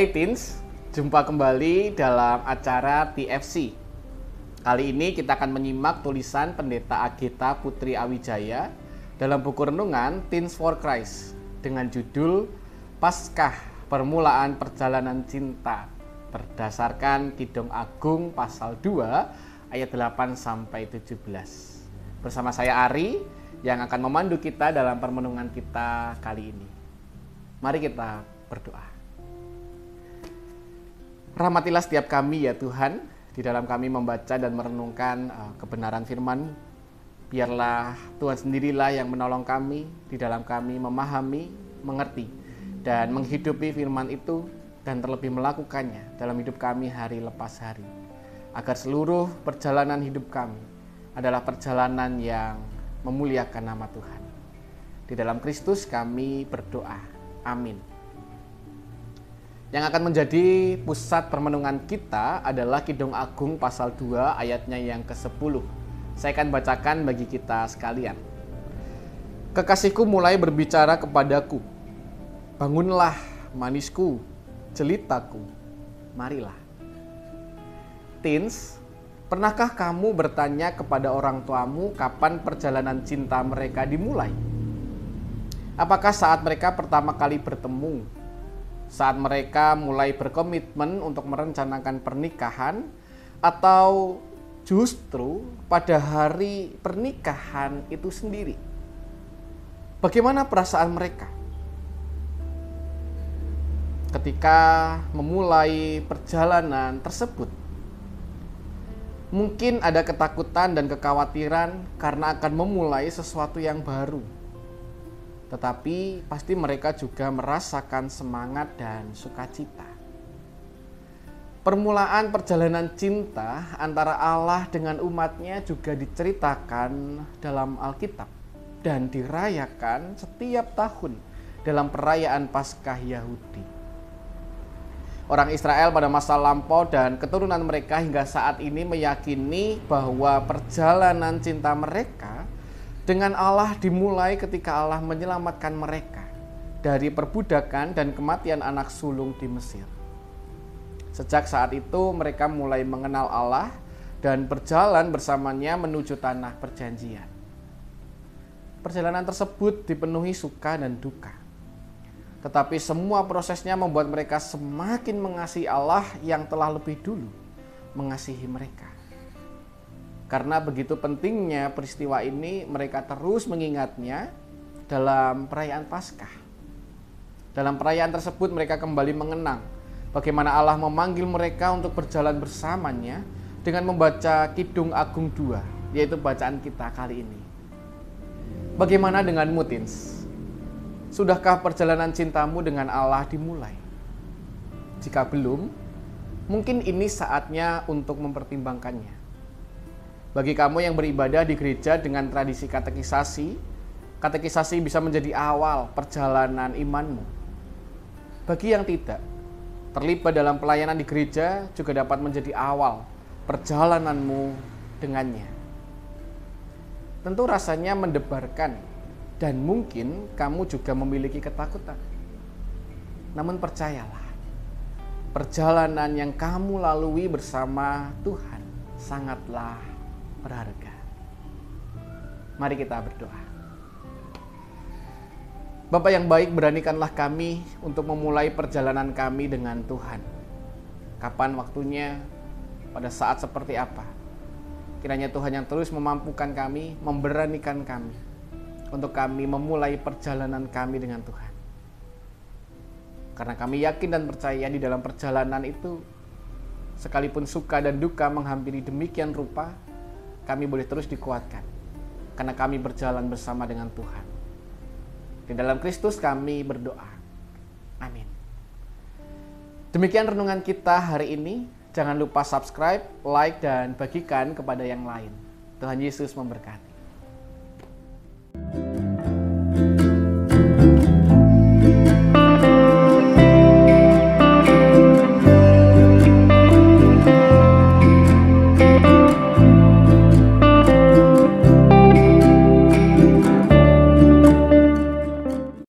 Hai Teens, jumpa kembali dalam acara TFC. Kali ini kita akan menyimak tulisan Pendeta Ageta Putri Awijaya dalam buku renungan Teens for Christ dengan judul Paskah Permulaan Perjalanan Cinta berdasarkan Kidung Agung pasal 2 ayat 8-17. Bersama saya Ari yang akan memandu kita dalam permenungan kita kali ini. Mari kita berdoa. Rahmatilah setiap kami ya Tuhan, di dalam kami membaca dan merenungkan kebenaran firman-Mu. Biarlah Tuhan sendirilah yang menolong kami, di dalam kami memahami, mengerti, dan menghidupi firman itu, dan terlebih melakukannya dalam hidup kami hari lepas hari. Agar seluruh perjalanan hidup kami adalah perjalanan yang memuliakan nama Tuhan. Di dalam Kristus kami berdoa. Amin. Yang akan menjadi pusat permenungan kita adalah Kidung Agung pasal 2 ayatnya yang ke-10. Saya akan bacakan bagi kita sekalian. Kekasihku mulai berbicara kepadaku, bangunlah manisku, jelitaku, marilah. Teens, pernahkah kamu bertanya kepada orang tuamu kapan perjalanan cinta mereka dimulai? Apakah saat mereka pertama kali bertemu? Saat mereka mulai berkomitmen untuk merencanakan pernikahan? Atau justru pada hari pernikahan itu sendiri? Bagaimana perasaan mereka ketika memulai perjalanan tersebut? Mungkin ada ketakutan dan kekhawatiran karena akan memulai sesuatu yang baru. Tetapi pasti mereka juga merasakan semangat dan sukacita. Permulaan perjalanan cinta antara Allah dengan umatnya juga diceritakan dalam Alkitab dan dirayakan setiap tahun dalam perayaan Paskah Yahudi. Orang Israel pada masa lampau dan keturunan mereka hingga saat ini meyakini bahwa perjalanan cinta mereka dengan Allah dimulai ketika Allah menyelamatkan mereka dari perbudakan dan kematian anak sulung di Mesir. Sejak saat itu mereka mulai mengenal Allah dan berjalan bersamanya menuju tanah perjanjian. Perjalanan tersebut dipenuhi suka dan duka. Tetapi semua prosesnya membuat mereka semakin mengasihi Allah yang telah lebih dulu mengasihi mereka. Karena begitu pentingnya peristiwa ini, mereka terus mengingatnya dalam perayaan Paskah. Dalam perayaan tersebut mereka kembali mengenang bagaimana Allah memanggil mereka untuk berjalan bersamanya dengan membaca Kidung Agung 2, yaitu bacaan kita kali ini. Bagaimana denganmu, Teens? Sudahkah perjalanan cintamu dengan Allah dimulai? Jika belum, mungkin ini saatnya untuk mempertimbangkannya. Bagi kamu yang beribadah di gereja dengan tradisi katekisasi bisa menjadi awal perjalanan imanmu. Bagi yang tidak, terlibat dalam pelayanan di gereja juga dapat menjadi awal perjalananmu dengannya. Tentu rasanya mendebarkan dan mungkin kamu juga memiliki ketakutan. Namun percayalah, perjalanan yang kamu lalui bersama Tuhan sangatlah berharga. Mari kita berdoa. Bapa yang baik, beranikanlah kami untuk memulai perjalanan kami dengan Tuhan. Kapan waktunya, pada saat seperti apa? Kiranya Tuhan yang terus memampukan kami, memberanikan kami untuk kami memulai perjalanan kami dengan Tuhan. Karena kami yakin dan percaya di dalam perjalanan itu, sekalipun suka dan duka menghampiri demikian rupa, kami boleh terus dikuatkan, karena kami berjalan bersama dengan Tuhan. Di dalam Kristus kami berdoa. Amin. Demikian renungan kita hari ini. Jangan lupa subscribe, like, dan bagikan kepada yang lain. Tuhan Yesus memberkati.